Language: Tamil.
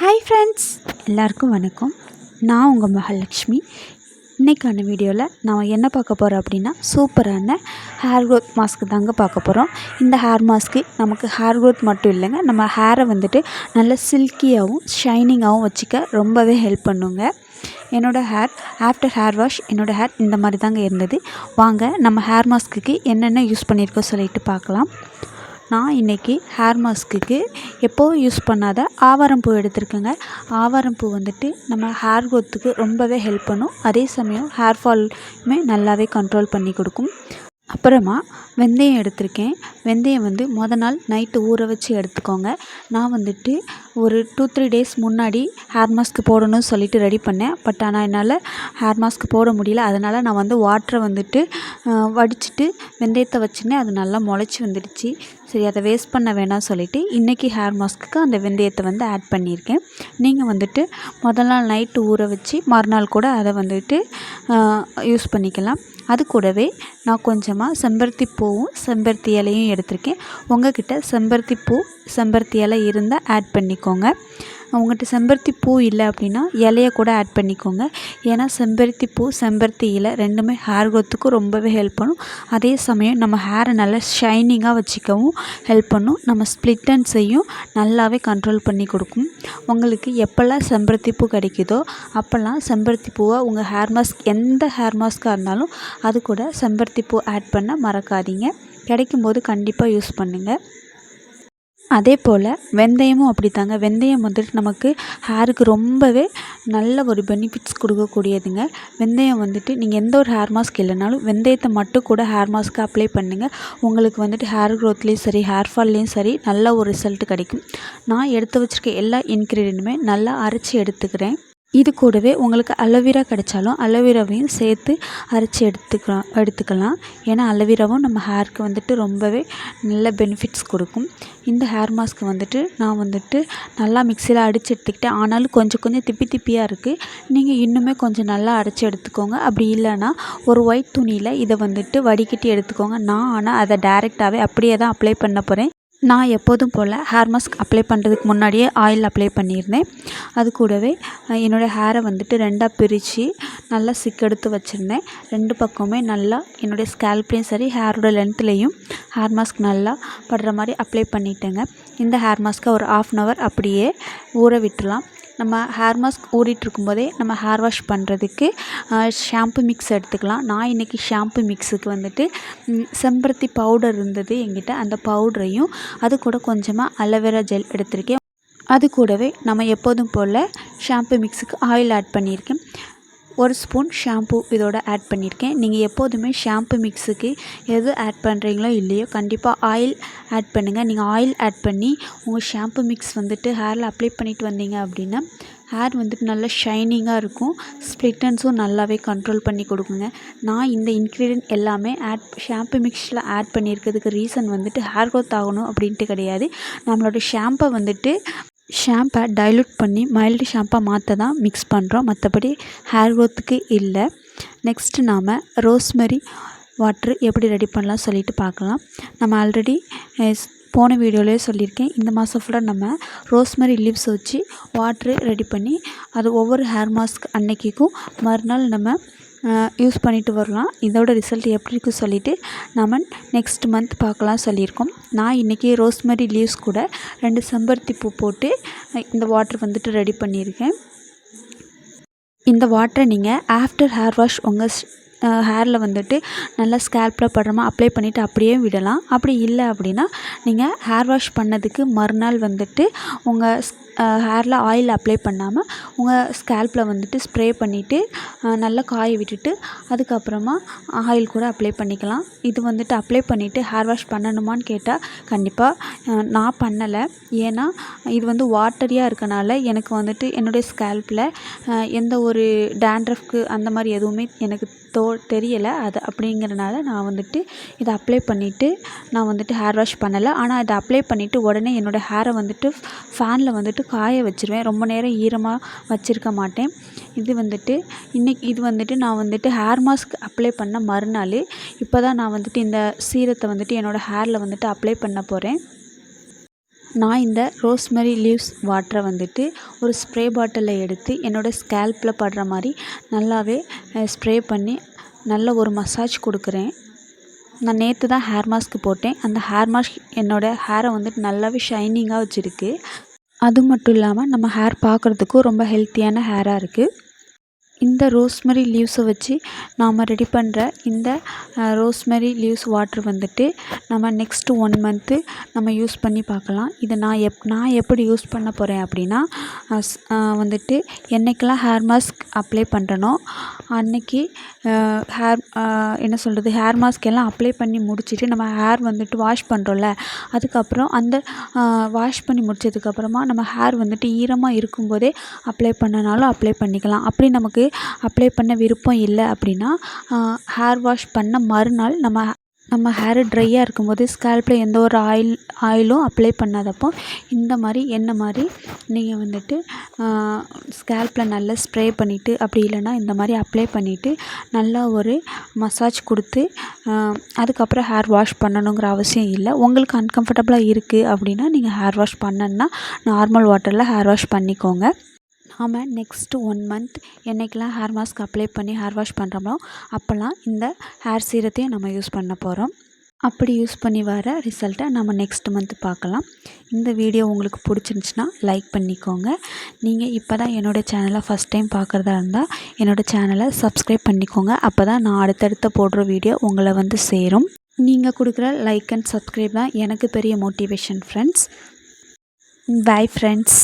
ஹாய் ஃப்ரெண்ட்ஸ், எல்லாருக்கும் வணக்கம். நான் உங்கள் மகாலட்சுமி. இன்றைக்கான வீடியோவில் நான் என்ன பார்க்க போகிறோம் அப்படின்னா, சூப்பரான ஹேர் க்ரோத் மாஸ்க் தாங்க பார்க்க போகிறோம். இந்த ஹேர் மாஸ்க்கு நமக்கு ஹேர் க்ரோத் மட்டும் இல்லைங்க, நம்ம ஹேரை நல்ல சில்கியாகவும் ஷைனிங்காகவும் வச்சுக்க ரொம்பவே ஹெல்ப் பண்ணுங்க. என்னோடய ஹேர் ஆஃப்டர் ஹேர் வாஷ் என்னோடய ஹேர் இந்த மாதிரி தாங்க இருந்தது. வாங்க நம்ம ஹேர் மாஸ்க்குக்கு என்னென்ன யூஸ் பண்ணியிருக்கோம் சொல்லிட்டு பார்க்கலாம். நான் இன்றைக்கி ஹேர் மாஸ்க்குக்கு எப்போவும் யூஸ் பண்ணாத ஆவாரம்பூ எடுத்திருக்கேங்க. ஆவாரம்பூ நம்ம ஹேர் க்ரோத்துக்கு ரொம்பவே ஹெல்ப் பண்ணும். அதே சமயம் ஹேர் ஃபாலுமே நல்லாவே கண்ட்ரோல் பண்ணி கொடுக்கும். அப்புறமா வெந்தயம் எடுத்திருக்கேன். வெந்தயம் மொதல் நாள் நைட்டு ஊற வச்சு எடுத்துக்கோங்க. நான் ஒரு 2-3 டேஸ் முன்னாடி ஹேர் மாஸ்க் போடணும்னு சொல்லிட்டு ரெடி பண்ணேன். பட் ஆனால் என்னால் ஹேர் மாஸ்க் போட முடியல. அதனால் நான் வாட்டரை வடிச்சிட்டு வெந்தயத்தை வச்சுருந்தேன். அது நல்லா முளைச்சி வந்துடுச்சு. சரி, அதை வேஸ்ட் பண்ண வேணாம் சொல்லிவிட்டு இன்றைக்கி ஹேர் மாஸ்க்குக்கு அந்த வெந்தயத்தை ஆட் பண்ணியிருக்கேன். நீங்கள் முதல் நாள் நைட்டு ஊற வச்சு மறுநாள் கூட அதை யூஸ் பண்ணிக்கலாம். அது கூடவே நான் கொஞ்சமாக செம்பருத்தி பூவும் செம்பருத்தி இலையும் எடுத்திருக்கேன். உங்கள்கிட்ட செம்பருத்தி பூ செம்பருத்தி இலை இருந்தால் ஆட் பண்ணிக்கோங்க. உங்கள்கிட்ட செம்பருத்தி பூ இல்லை அப்படின்னா இலையை கூட ஆட் பண்ணிக்கோங்க. ஏன்னா செம்பருத்தி பூ செம்பருத்தி இலை ரெண்டுமே ஹேர் க்ரோத்துக்கு ரொம்பவே ஹெல்ப் பண்ணும். அதே சமயம் நம்ம ஹேரை நல்லா ஷைனிங்காக வச்சுக்கவும் ஹெல்ப் பண்ணும். நம்ம ஸ்ப்ளிட் எண்ட்ஸையும் நல்லாவே கண்ட்ரோல் பண்ணி கொடுக்கும். உங்களுக்கு எப்போல்லாம் செம்பருத்தி பூ கிடைக்குதோ அப்போல்லாம் செம்பருத்தி பூவை உங்கள் ஹேர் மாஸ்க் எந்த ஹேர் மாஸ்க்காக இருந்தாலும் அது கூட செம்பருத்தி பூ ஆட் பண்ண மறக்காதீங்க. கிடைக்கும்போது கண்டிப்பாக யூஸ் பண்ணுங்கள். அதே போல் வெந்தயமும் அப்படி தாங்க. வெந்தயம் நமக்கு ஹேருக்கு ரொம்பவே நல்ல ஒரு பெனிஃபிட்ஸ் கொடுக்கக்கூடியதுங்க. வெந்தயம் நீங்கள் எந்த ஒரு ஹேர் மாஸ்க் இல்லைனாலும் வெந்தயத்தை மட்டும் கூட ஹேர் மாஸ்க்கு அப்ளை பண்ணுங்கள். உங்களுக்கு ஹேர் க்ரோத்லேயும் சரி ஹேர் ஃபால்லையும் சரி நல்ல ஒரு ரிசல்ட் கிடைக்கும். நான் எடுத்து வச்சுருக்க எல்லா இன்க்ரீடியண்ட்டுமே நல்லா அரைச்சி எடுத்துக்கிறேன். இது கூடவே உங்களுக்கு அலோவேரா கிடைச்சாலும் அலோவேராவையும் சேர்த்து அரைச்சி எடுத்துக்கலாம். ஏன்னா அலோவேராவும் நம்ம ஹேருக்கு ரொம்பவே நல்ல பெனிஃபிட்ஸ் கொடுக்கும். இந்த ஹேர் மாஸ்க் நான் நல்லா மிக்சியில் அடித்து எடுத்துக்கிட்டேன். ஆனாலும் கொஞ்சம் கொஞ்சம் திப்பியாக இருக்குது. நீங்கள் இன்னுமே கொஞ்சம் நல்லா அரைச்சி எடுத்துக்கோங்க. அப்படி இல்லைன்னா ஒரு ஒயிட் துணியில் இதை வடிகட்டி எடுத்துக்கோங்க. நான் ஆனால் அதை டைரெக்டாகவே அப்படியே தான் அப்ளை பண்ண போகிறேன். நான் எப்போதும் போல் ஹேர் மாஸ்க் அப்ளை பண்ணுறதுக்கு முன்னாடியே ஆயில் அப்ளை பண்ணியிருந்தேன். அது கூடவே என்னோடய ஹேரை 2ஆக பிரித்து நல்லா சிக்கெடுத்து வச்சுருந்தேன். 2 பக்கமே நல்லா என்னுடைய ஸ்கேல்ப்லேயும் சரி ஹேரோட லென்த்லேயும் ஹேர் மாஸ்க் நல்லா படுற மாதிரி அப்ளை பண்ணிட்டேங்க. இந்த ஹேர் மாஸ்க்கை ஒரு 1/2 hour அப்படியே ஊற விட்டுறலாம். நம்ம ஹேர் மாஸ்க் ஊறிட்டுருக்கும்போதே நம்ம ஹேர் வாஷ் பண்ணுறதுக்கு ஷாம்பு மிக்ஸ் எடுத்துக்கலாம். நான் இன்றைக்கி ஷாம்பு மிக்ஸுக்கு செம்பருத்தி பவுடர் இருந்தது என்கிட்ட. அந்த பவுடரையும் அது கூட கொஞ்சமாக அலோவேரா ஜெல் எடுத்திருக்கேன். அது கூடவே நம்ம எப்போதும் போல் ஷாம்பு மிக்ஸுக்கு ஆயில் ஆட் பண்ணியிருக்கேன். 1 ஸ்பூன் ஷாம்பு இதோட ஆட் பண்ணியிருக்கேன். நீங்கள் எப்போதுமே ஷாம்பு மிக்ஸுக்கு எது ஆட் பண்ணுறீங்களோ இல்லையோ கண்டிப்பாக ஆயில் ஆட் பண்ணுங்கள். நீங்கள் ஆயில் ஆட் பண்ணி உங்கள் ஷாம்பு மிக்ஸ் ஹேரில் அப்ளை பண்ணிட்டு வந்தீங்க அப்படின்னா ஹேர் நல்லா ஷைனிங்காக இருக்கும். ஸ்ப்ளிட் எண்ட்ஸும் நல்லாவே கண்ட்ரோல் பண்ணி கொடுக்குங்க. நான் இந்த இன்க்ரீடியன்ட் எல்லாமே ஷாம்பு மிக்ஸில் ஆட் பண்ணியிருக்கிறதுக்கு ரீசன் ஹேர் க்ரோத் ஆகணும் அப்படின்ட்டு கிடையாது. நம்மளோட ஷாம்பை டைலூட் பண்ணி மைல்டு ஷாம்பாக மாற்ற தான் மிக்ஸ் பண்ணுறோம். மற்றபடி ஹேர் க்ரோத்துக்கு இல்லை. நெக்ஸ்ட்டு நாம் ரோஸ்மெரி வாட்ரு எப்படி ரெடி பண்ணலாம் சொல்லிட்டு பார்க்கலாம். நம்ம ஆல்ரெடி போன வீடியோலேயே சொல்லியிருக்கேன். இந்த மாதம் ஃபுல்லாக நம்ம ரோஸ்மெரி லீவ்ஸ் வச்சு வாட்ரு ரெடி பண்ணி அது ஒவ்வொரு ஹேர் மாஸ்க் அன்னைக்கும் மறுநாள் நம்ம யூஸ் பண்ணிட்டு வரலாம். இதோட ரிசல்ட் எப்படி இருக்குன்னு சொல்லிவிட்டு நம்ம நெக்ஸ்ட் மந்த் பார்க்கலாம் சொல்லியிருக்கோம். நான் இன்றைக்கி ரோஸ்மெரி லீவ்ஸ் கூட 2 செம்பருத்தி பூ போட்டு இந்த வாட்டர் ரெடி பண்ணியிருக்கேன். இந்த வாட்டரை நீங்கள் ஆஃப்டர் ஹேர் வாஷ் உங்கள் ஹேரில் நல்லா ஸ்கேல்பில் படுறமா அப்ளை பண்ணிவிட்டு அப்படியே விடலாம். அப்படி இல்லை அப்படின்னா நீங்கள் ஹேர் வாஷ் பண்ணதுக்கு மறுநாள் உங்கள் ஹேரில் ஆயில் அப்ளை பண்ணாமல் உங்கள் ஸ்கேல்பில் ஸ்ப்ரே பண்ணிவிட்டு நல்லா காய விட்டுட்டு அதுக்கப்புறமா ஆயில் கூட அப்ளை பண்ணிக்கலாம். இது அப்ளை பண்ணிவிட்டு ஹேர் வாஷ் பண்ணணுமான்னு கேட்டால் கண்டிப்பாக நான் பண்ணலை. ஏன்னா இது வாட்டரியாக இருக்கனால எனக்கு என்னுடைய ஸ்கேல்பில் எந்த ஒரு டேண்ட்ரஃப்க்கு அந்த மாதிரி எதுவுமே எனக்கு தெரியலை. அது அப்படிங்கிறனால நான் இதை அப்ளை பண்ணிவிட்டு நான் ஹேர் வாஷ் பண்ணலை. ஆனால் இதை அப்ளை பண்ணிவிட்டு உடனே என்னோடய ஹேரை ஃபேனில் காய வச்சுருவேன். ரொம்ப நேரம் ஈரமாக வச்சுருக்க மாட்டேன். இது இன்றைக்கி இது நான் ஹேர் மாஸ்க் அப்ளை பண்ண மறுநாள் இப்போ தான் நான் இந்த சீரத்தை என்னோடய ஹேரில் அப்ளை பண்ண போகிறேன். நான் இந்த ரோஸ்மெரி லீவ்ஸ் வாட்டரை வந்துட்டு ஒரு ஸ்ப்ரே பாட்டிலில் எடுத்து என்னோடய ஸ்கேல்பில் படுற மாதிரி நல்லாவே ஸ்ப்ரே பண்ணி நல்ல ஒரு மசாஜ் கொடுக்குறேன். நான் நேற்று தான் ஹேர் மாஸ்க் போட்டேன். அந்த ஹேர் மாஸ்க் என்னோடய ஹேரை வந்துட்டு நல்லாவே ஷைனிங்காக வச்சுருக்கு. அது மட்டும் இல்லாமல் நம்ம ஹேர் பார்க்குறதுக்கும் ரொம்ப ஹெல்த்தியான ஹேராக இருக்குது. இந்த ரோஸ்மெரி லீவ்ஸை வச்சு நாம் ரெடி பண்ணுற இந்த ரோஸ்மெரி லீவ்ஸ் வாட்ரு வந்துட்டு நம்ம நெக்ஸ்ட்டு 1 மந்த்து நம்ம யூஸ் பண்ணி பார்க்கலாம். இதை நான் எப்படி யூஸ் பண்ண போகிறேன் அப்படின்னா, வந்துட்டு என்றைக்கெல்லாம் ஹேர் மாஸ்க் அப்ளை பண்ணுறனோ அன்றைக்கி ஹேர் மாஸ்க் எல்லாம் அப்ளை பண்ணி முடிச்சுட்டு நம்ம ஹேர் வந்துட்டு வாஷ் பண்ணுறோம்ல, அதுக்கப்புறம் அந்த வாஷ் பண்ணி முடித்ததுக்கப்புறமா நம்ம ஹேர் வந்துட்டு ஈரமாக இருக்கும்போதே அப்ளை பண்ணனாலும் அப்ளை பண்ணிக்கலாம். அப்படி நமக்கு அப்ளை பண்ண விருப்பம் இல்லை அப்படின்னா, ஹேர் வாஷ் பண்ண மறுநாள் நம்ம ஹேர் ட்ரையாக இருக்கும்போது ஸ்கேல்பில் எந்த ஒரு ஆயிலும் அப்ளை பண்ணாதப்போ இந்த மாதிரி எண்ணெய் மாதிரி நீங்கள் வந்துட்டு ஸ்கேல்பில் நல்லா ஸ்ப்ரே பண்ணிவிட்டு, அப்படி இல்லைன்னா இந்த மாதிரி அப்ளை பண்ணிவிட்டு நல்லா ஒரு மசாஜ் கொடுத்து அதுக்கப்புறம் ஹேர் வாஷ் பண்ணணுங்கிற அவசியம் இல்லை. உங்களுக்கு அன்கம்ஃபர்டபுளாக இருக்குது அப்படின்னா நீங்கள் ஹேர் வாஷ் பண்ணணுன்னா நார்மல் வாட்டரில் ஹேர் வாஷ் பண்ணிக்கோங்க. நாம் நெக்ஸ்ட்டு 1 மந்த் என்றைக்கெல்லாம் ஹேர் மாஸ்க் அப்ளை பண்ணி ஹேர் வாஷ் பண்ணுறோமோ அப்போல்லாம் இந்த ஹேர் சீரத்தையும் நம்ம யூஸ் பண்ண போகிறோம். அப்படி யூஸ் பண்ணி வர ரிசல்ட்டை நம்ம நெக்ஸ்ட் மந்த் பார்க்கலாம். இந்த வீடியோ உங்களுக்கு பிடிச்சிருந்துச்சின்னா லைக் பண்ணிக்கோங்க. நீங்கள் இப்போ தான் என்னோடய சேனலை ஃபஸ்ட் டைம் பார்க்குறதா இருந்தால் என்னோடய சேனலை சப்ஸ்கிரைப் பண்ணிக்கோங்க. அப்போ தான் நான் அடுத்தடுத்த போடுற வீடியோ உங்களை வந்து சேரும். நீங்கள் கொடுக்குற லைக் அண்ட் சப்ஸ்கிரைப் தான் எனக்கு பெரிய மோட்டிவேஷன் ஃப்ரெண்ட்ஸ். Bye friends.